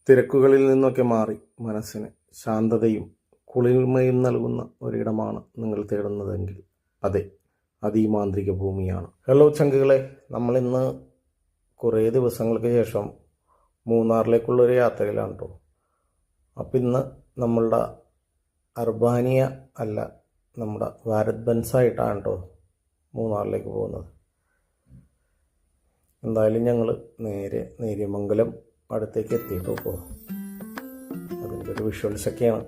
തിരക്കുകളിൽ നിന്നൊക്കെ മാറി മനസ്സിന് ശാന്തതയും കുളിർമയും നൽകുന്ന ഒരിടമാണ് നിങ്ങൾ തേടുന്നതെങ്കിൽ അതെ, അത് ഈ മാന്ത്രിക ഭൂമിയാണ്. ഹലോ ചങ്കുകളെ, നമ്മളിന്ന് കുറേ ദിവസങ്ങൾക്ക് ശേഷം മൂന്നാറിലേക്കുള്ളൊരു യാത്രയിലാണ് കേട്ടോ. അപ്പം ഇന്ന് നമ്മളുടെ അർബാനിയ അല്ല, നമ്മുടെ ഭാരത് ബൻസായിട്ടാണ് കേട്ടോ മൂന്നാറിലേക്ക് പോകുന്നത്. എന്തായാലും ഞങ്ങൾ നേരെ നേര്യമംഗലം അടുത്തേക്ക് എത്തിയിട്ടോ. അതിൻ്റെ ഒരു വിഷ്വൽസൊക്കെയാണ്.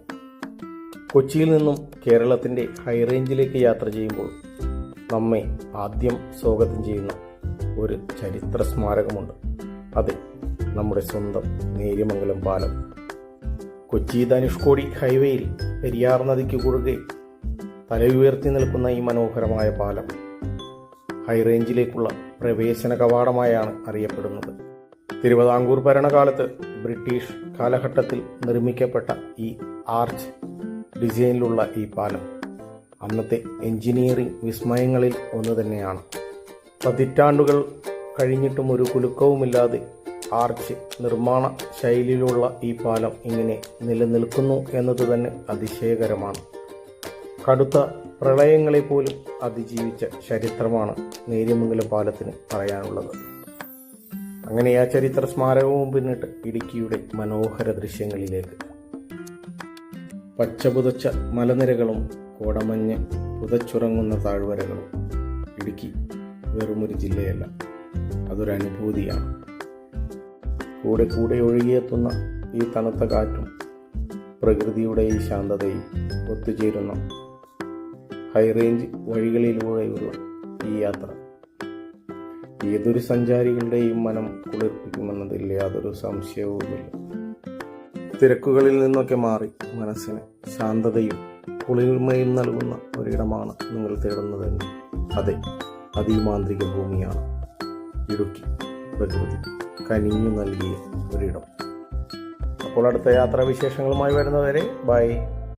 കൊച്ചിയിൽ നിന്നും കേരളത്തിൻ്റെ ഹൈ റേഞ്ചിലേക്ക് യാത്ര ചെയ്യുമ്പോൾ നമ്മെ ആദ്യം സ്വാഗതം ചെയ്യുന്ന ഒരു ചരിത്ര സ്മാരകമുണ്ട്. അതെ, നമ്മുടെ സ്വന്തം നേര്യമംഗലം പാലം. കൊച്ചി ധനുഷ്കോടി ഹൈവേയിൽ പെരിയാർ നദിക്ക് കുറുകെ തലയുയർത്തി നിൽക്കുന്ന ഈ മനോഹരമായ പാലം ഹൈറേഞ്ചിലേക്കുള്ള പ്രവേശന കവാടമായാണ് അറിയപ്പെടുന്നത്. തിരുവിതാംകൂർ ഭരണകാലത്ത് ബ്രിട്ടീഷ് കാലഘട്ടത്തിൽ നിർമ്മിക്കപ്പെട്ട ഈ ആർച്ച് ഡിസൈനിലുള്ള ഈ പാലം അന്നത്തെ എഞ്ചിനീയറിംഗ് വിസ്മയങ്ങളിൽ ഒന്ന് തന്നെയാണ്. പതിറ്റാണ്ടുകൾ കഴിഞ്ഞിട്ടും ഒരു കുലുക്കവുമില്ലാതെ ആർച്ച് നിർമ്മാണ ശൈലിയിലുള്ള ഈ പാലം ഇങ്ങനെ നിലനിൽക്കുന്നു എന്നത് തന്നെ അതിശയകരമാണ്. കടുത്ത പ്രളയങ്ങളെ പോലും അതിജീവിച്ച ചരിത്രമാണ് നേര്യമംഗലം പാലത്തിന് പറയാനുള്ളത്. അങ്ങനെ ആ ചരിത്ര സ്മാരകവും പിന്നിട്ട് ഇടുക്കിയുടെ മനോഹര ദൃശ്യങ്ങളിലേക്ക്. പച്ചപുതച്ച മലനിരകളും കോടമഞ്ഞ് പുതച്ചുറങ്ങുന്ന താഴ്വരകളും. ഇടുക്കി വെറുമൊരു ജില്ലയല്ല, അതൊരു അനുഭൂതിയാണ്. കൂടെ കൂടെ ഒഴുകിയെത്തുന്ന ഈ തണുത്ത കാറ്റും പ്രകൃതിയുടെ ഈ ശാന്തതയും ഒത്തുചേരുന്ന ഹൈറേഞ്ച് വഴികളിലൂടെയുള്ള ഈ യാത്ര ഏതൊരു സഞ്ചാരികളുടെയും മനം കുളിർപ്പിക്കുമെന്നതിൽ യാതൊരു സംശയവുമില്ല. തിരക്കുകളിൽ നിന്നൊക്കെ മാറി മനസ്സിന് ശാന്തതയും കുളിർമയും നൽകുന്ന ഒരിടമാണ് നിങ്ങൾ തേടുന്നതെങ്കിൽ അതെ, അത് ഈ മാന്ത്രിക ഭൂമിയാണ്. ഇടുക്കി പ്രകൃതി കനിഞ്ഞു നൽകിയ ഒരിടം. അപ്പോൾ അടുത്ത യാത്രാവിശേഷങ്ങളുമായി വരുന്നവരെ ബൈ.